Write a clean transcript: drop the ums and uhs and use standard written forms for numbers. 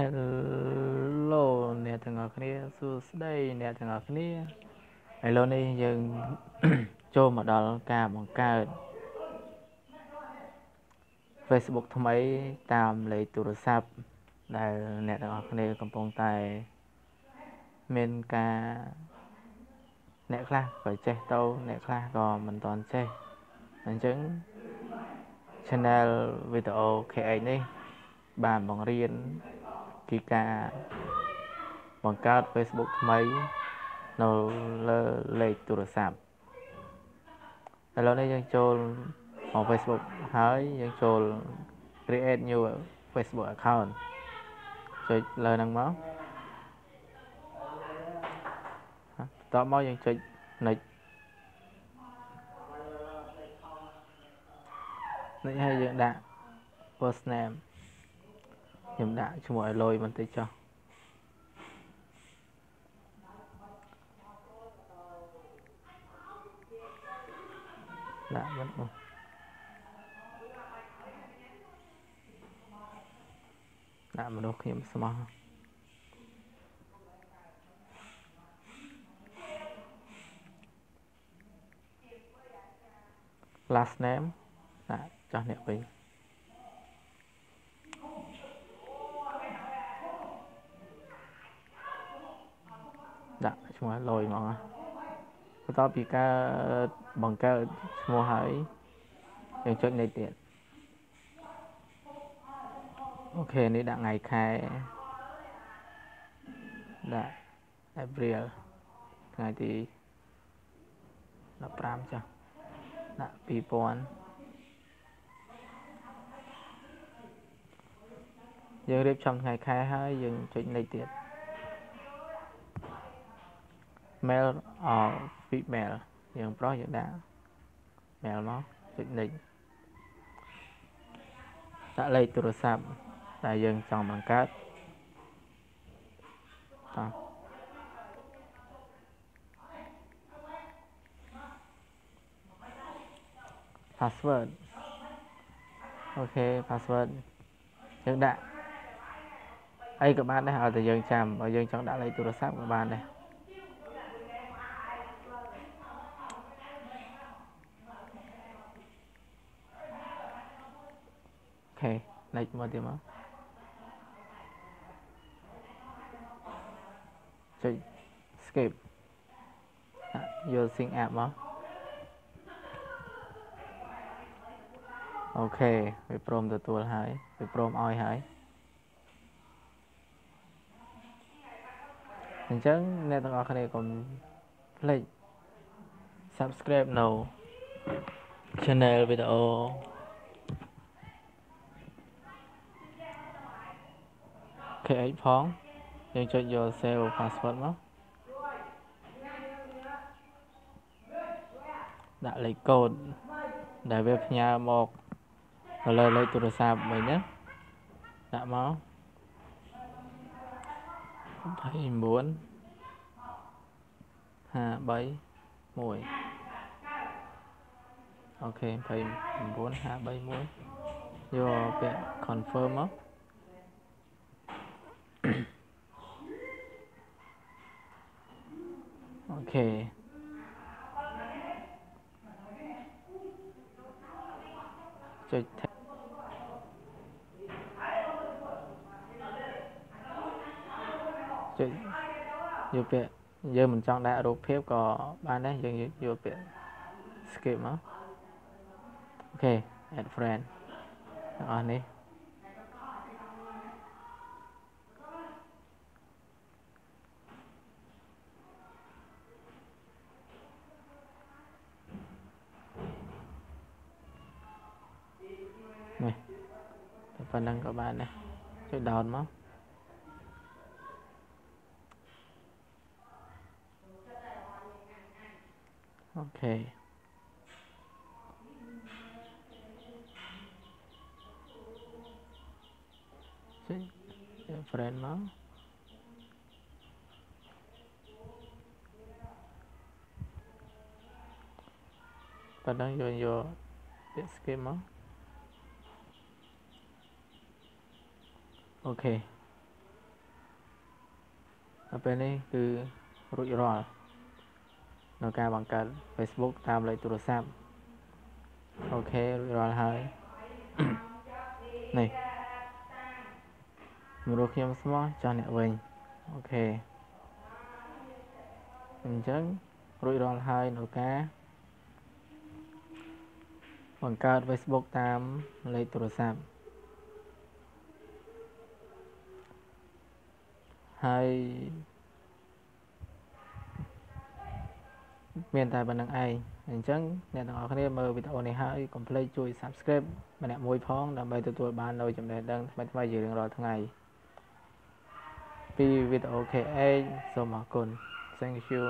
Hello អ្នកទាំងអស់គ្នាសួស្តីអ្នកទាំងអស់គ្នាឥឡូវនេះយើង ចូលមកដល់ការបង្កើត Facebook ថ្មីតាមលេខទូរស័ព្ទដែលអ្នកទាំងអស់គ្នាកំពុងតែមានការអ្នកខ្លះក៏ចេះទៅអ្នកខ្លះក៏មិនទាន់ចេះអញ្ចឹង Channel វីដេអូ KX នេះបានបង្រៀនពីការបង្កើត Facebook ថ្មីនៅលើលេខទូរស័ព្ទឥឡូវនេះយើងចូលមក Facebook ហើយយើងចូល create new Facebook account ចុចលើហ្នឹងមកបន្ទាប់មកយើងចុច next នេះហើយយើងដាក់ first name ខ្ញុំដាក់ឈ្មោះឲ្យលយបន្តិចចុះដាក់មិនមកដាក់មនុស្សខ្ញុំស្មោះlast name ដាក់ចោះអ្នកវិញដាក់ឈ្មោះលយមកបន្ទាប់ពីការបង្កើតឈ្មោះហើយយើងចុច next ទៀតអូខេនេះដាក់ថ្ងៃខែដាក់ April ថ្ងៃទី15ចាស់ដាក់2000យើងរៀបចំថ្ងៃខែហើយយើងចុច next ទៀត male or female យើងប្រុសយើងដាក់ male មកចុច next ដាក់លេខទូរស័ព្ទដែលយើងចង់បង្កើតតោះ password អូខេ password យើងដាក់អីក៏បានដែរឲ្យតែយើងចាំបើយើងចង់ដាក់លេខទូរស័ព្ទក៏បានដែរអូខេ next មកទៀតមកចុច skip using app មកអូខេវាព្រមទទួលហើយវាព្រមឲ្យហើយអញ្ចឹងអ្នកទាំងអស់គ្នាកុំភ្លេច subscribe នៅ channel វីដេអូ KX ផងយើងចុចយក save password មកដាក់លេខកូដដែលវាផ្ញើមកនៅលើលេខទូរស័ព្ទវិញណាដាក់មក29 531អូខេ29 531យកពាក្យ confirm មកអូខេចុចចុចយកពាក្យយើងមិនចង់ដាក់រូបភាពក៏បានដែរយើងយកពាក្យ skip មកអូខេ add friend ទាំងអស់នេះនេះតែប៉ុណ្្នឹងក៏បានដែរចុច down មកអូខេចុច friend មកប៉ុណ្ណឹងយកពាក្យ skip មកអូខេ ពេលនេះគឺរួចរាល់នៅការបង្កើត Facebook តាមលេខទូរស័ព្ទអូខេរួចរាល់ហើយនេះមករកខ្ញុំស្មោះចោះអ្នកវិញអូខេអញ្ចឹងរួចរាល់ហើយនៅការបង្កើត Facebook តាមលេខទូរស័ព្ទហើយមានតែប៉ុណ្្នឹងឯងអញ្ចឹងអ្នកទាំងអស់គ្នាមើលវីដេអូនេះហើយកុំភ្លេចជួយ Subscribe ម្នាក់មួយផងដើម្បីទទួលបាននូវចំណេះដឹងថ្មីៗជារៀងរាល់ថ្ងៃពីវីដេអូ KH សូមអរគុណ Thank you